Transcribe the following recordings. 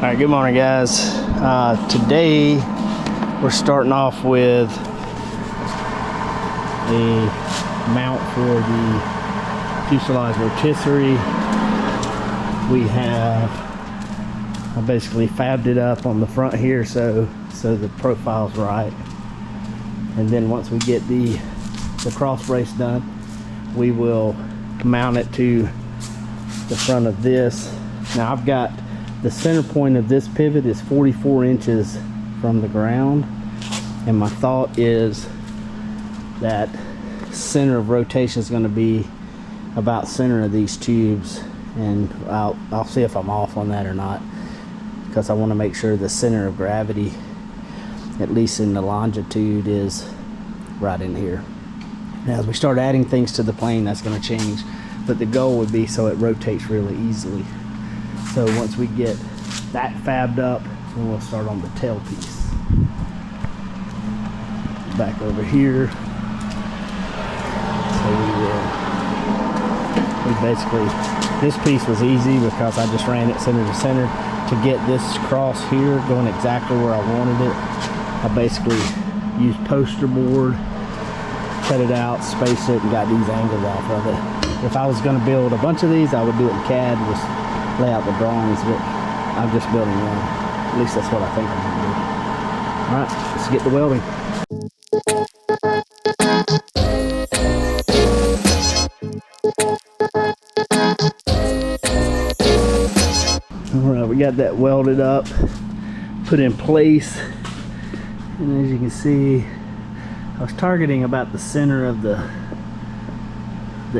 Alright, good morning guys. Today we're starting off with a mount for the fuselage rotisserie. I basically fabbed it up on the front here so the profile's right. And then once we get the cross brace done, we will mount it to the front of this. Now I've got the center point of this pivot is 44 inches from the ground, and my thought is that center of rotation is going to be about center of these tubes, and I'll see if I'm off on that or not, because I want to make sure the center of gravity, at least in the longitude, is right in here. Now as we start adding things to the plane, that's going to change, but the goal would be so it rotates really easily. So once we get that fabbed up, then we'll start on the tail piece. Back over here. So we basically, this piece was easy because I just ran it center to center. To get this cross here going exactly where I wanted it, I basically used poster board, cut it out, spaced it, and got these angles off of it. If I was going to build a bunch of these, I would do it in CAD, just lay out the drawings, but I'm just building one. At least that's what I think I'm going to do. Alright, let's get to welding. Alright, we got that welded up, put in place, and as you can see, I was targeting about the center of the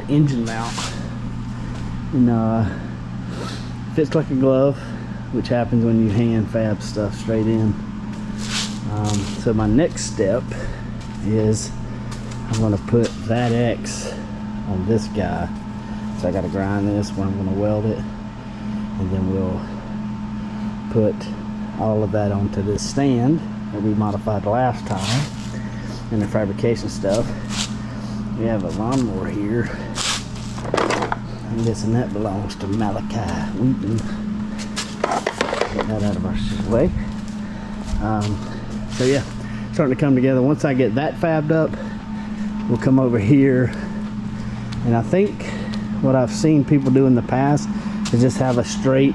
engine mount, and fits like a glove, which happens when you hand fab stuff straight in. So my next step is I'm going to put that X on this guy. So I got to grind this where I'm going to weld it, and then we'll put all of that onto this stand that we modified last time. And the fabrication stuff, we have a lawnmower here. I'm guessing that belongs to Malachi Wheaton. Get that out of our way. So yeah, starting to come together. Once I get that fabbed up, we'll come over here, and I think what I've seen people do in the past is just have a straight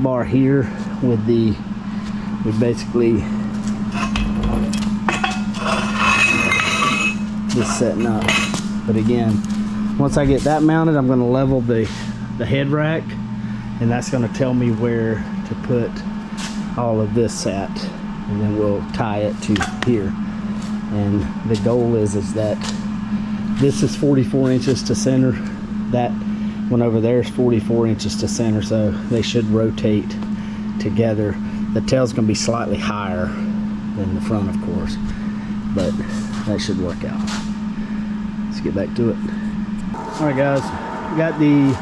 bar here with basically just setting up. But again, once I get that mounted, I'm going to level the head rack, and that's going to tell me where to put all of this at, and then we'll tie it to here. And the goal is that this is 44 inches to center, that one over there is 44 inches to center, so they should rotate together. The tail's going to be slightly higher than the front, of course, but that should work out. Let's get back to it. Alright guys, we got the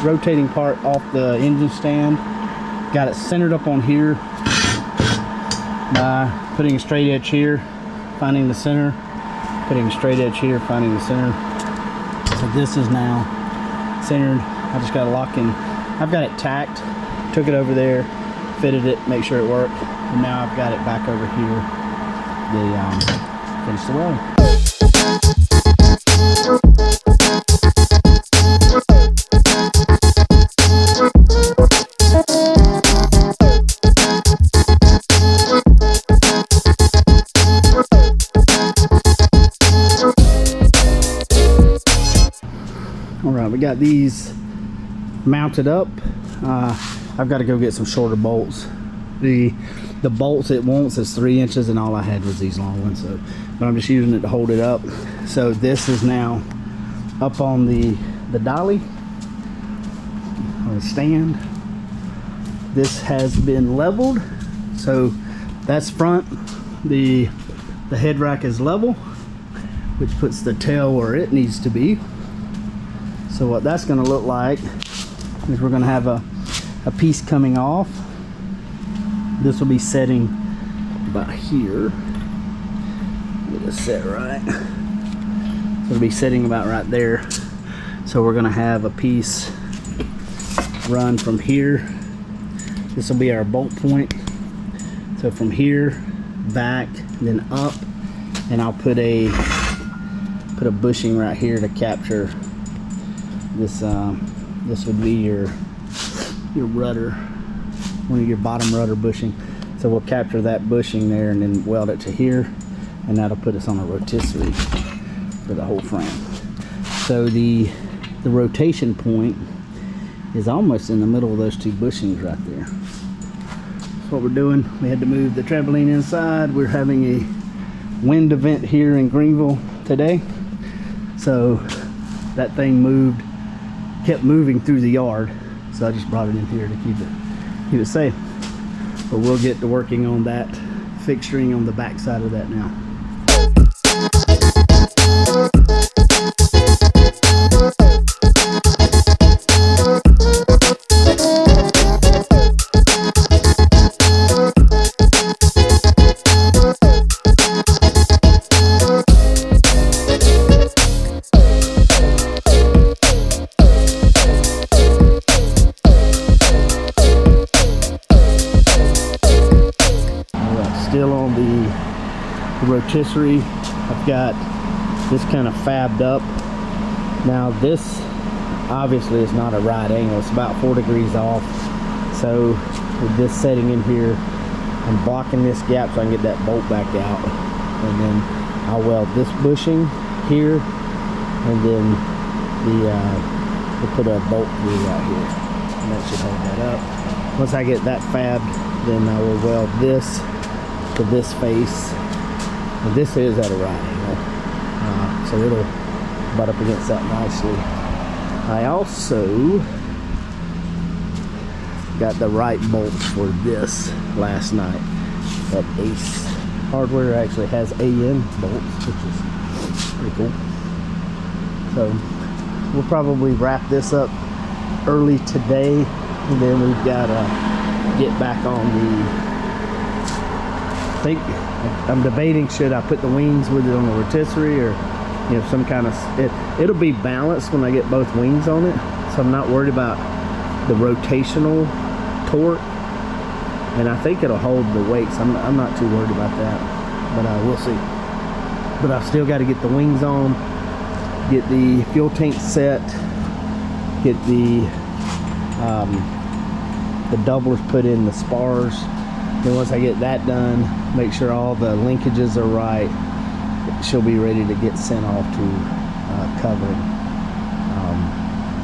rotating part off the engine stand. Got it centered up on here by putting a straight edge here, finding the center, putting a straight edge here, finding the center. So this is now centered. I just got to lock in. I've got it tacked, took it over there, fitted it, make sure it worked, and now I've got it back over here to finish the welding. Alright, we got these mounted up. I've got to go get some shorter bolts. The bolts it wants is 3 inches, and all I had was these long ones, but I'm just using it to hold it up. So this is now up on the dolly, or the stand. This has been leveled, so that's front. The head rack is level, which puts the tail where it needs to be. So what that's going to look like is we're going to have a piece coming off. This will be setting about here. Get it set right. So it'll be sitting about right there. So we're going to have a piece run from here This will be our bolt point. So from here back, then up, and I'll put a bushing right here to capture this. This would be your rudder, one of your bottom rudder bushing. So we'll capture that bushing there and then weld it to here, and that'll put us on a rotisserie for the whole frame. So the rotation point is almost in the middle of those two bushings right there. That's what we're doing. We had to move the trampoline inside. We're having a wind event here in Greenville today, so that thing kept moving through the yard, so I just brought it in here to keep it safe. But we'll get to working on that fixturing on the back side of that now. Still on the rotisserie, I've got this kind of fabbed up. Now this obviously is not a right angle, it's about 4 degrees off. So with this setting in here, I'm blocking this gap so I can get that bolt back out, and then I'll weld this bushing here, and then we'll put a bolt through right here, and that should hold that up. Once I get that fabbed, then I will weld this to this face, and this is at a right angle, so it'll butt up against that nicely. I also got the right bolts for this last night at Ace Hardware. Actually has AN bolts, which is pretty cool. So we'll probably wrap this up early today, and then we've got to get back on the, I think I'm debating, should I put the wings with it on the rotisserie, or some kind of, it'll be balanced when I get both wings on it, so I'm not worried about the rotational torque, and I think it'll hold the weights. I'm not too worried about that, but we'll see. But I've still got to get the wings on, get the fuel tank set, get the doublers put in the spars. Then once I get that done, make sure all the linkages are right, she'll be ready to get sent off to covering.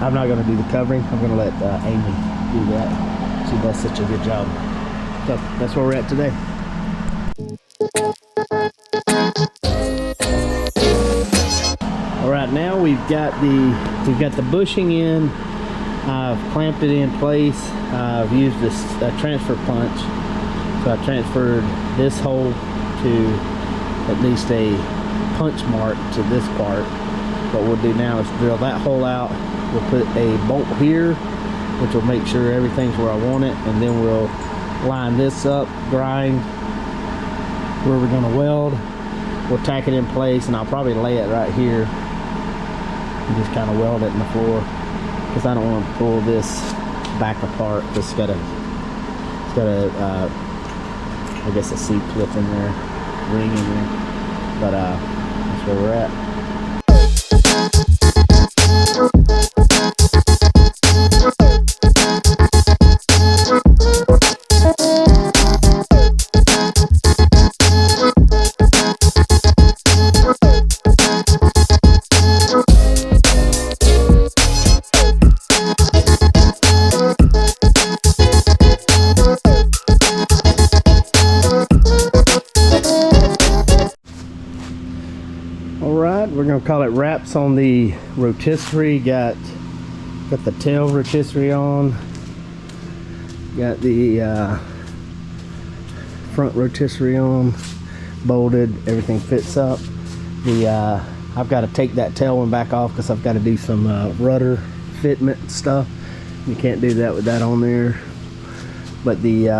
I'm not going to do the covering. I'm going to let Amy do that. She does such a good job. So that's where we're at today. All right, now we've got the bushing in. I've clamped it in place. I've used this transfer punch. So I transferred this hole to at least a punch mark to this part. What we'll do now is drill that hole out. We'll put a bolt here, which will make sure everything's where I want it, and then we'll line this up, grind where we're going to weld. We'll tack it in place, and I'll probably lay it right here and just kind of weld it in the floor, because I don't want to pull this back apart. It's got a I guess a seat clip in there, ring in there, but that's where we're at. We're gonna call it wraps on the rotisserie. Got the tail rotisserie on. Got the front rotisserie on, bolted. Everything fits up. I've got to take that tail one back off because I've got to do some rudder fitment stuff. You can't do that with that on there. But the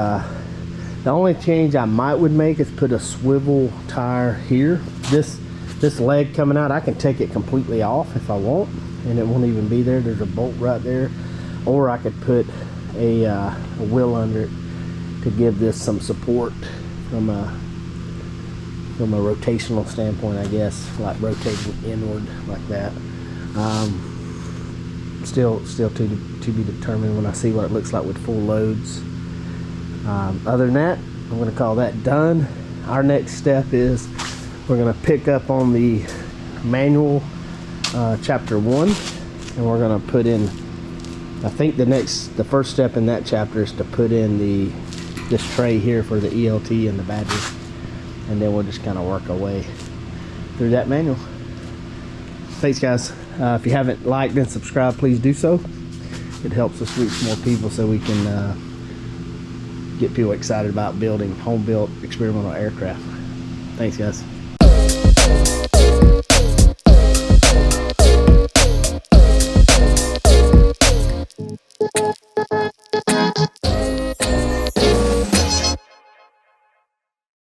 only change I would make is put a swivel tire here. This leg coming out, I can take it completely off if I want, and it won't even be there. There's a bolt right there. Or I could put a wheel under it to give this some support from a rotational standpoint, I guess, like rotating inward like that. Still to be determined when I see what it looks like with full loads. Other than that, I'm going to call that done. Our next step is we're going to pick up on the manual chapter 1, and we're going to put in, I think the first step in that chapter is to put in this tray here for the ELT and the battery, and then we'll just kind of work our way through that manual. Thanks, guys. If you haven't liked and subscribed, please do so. It helps us reach more people so we can get people excited about building home-built experimental aircraft. Thanks, guys.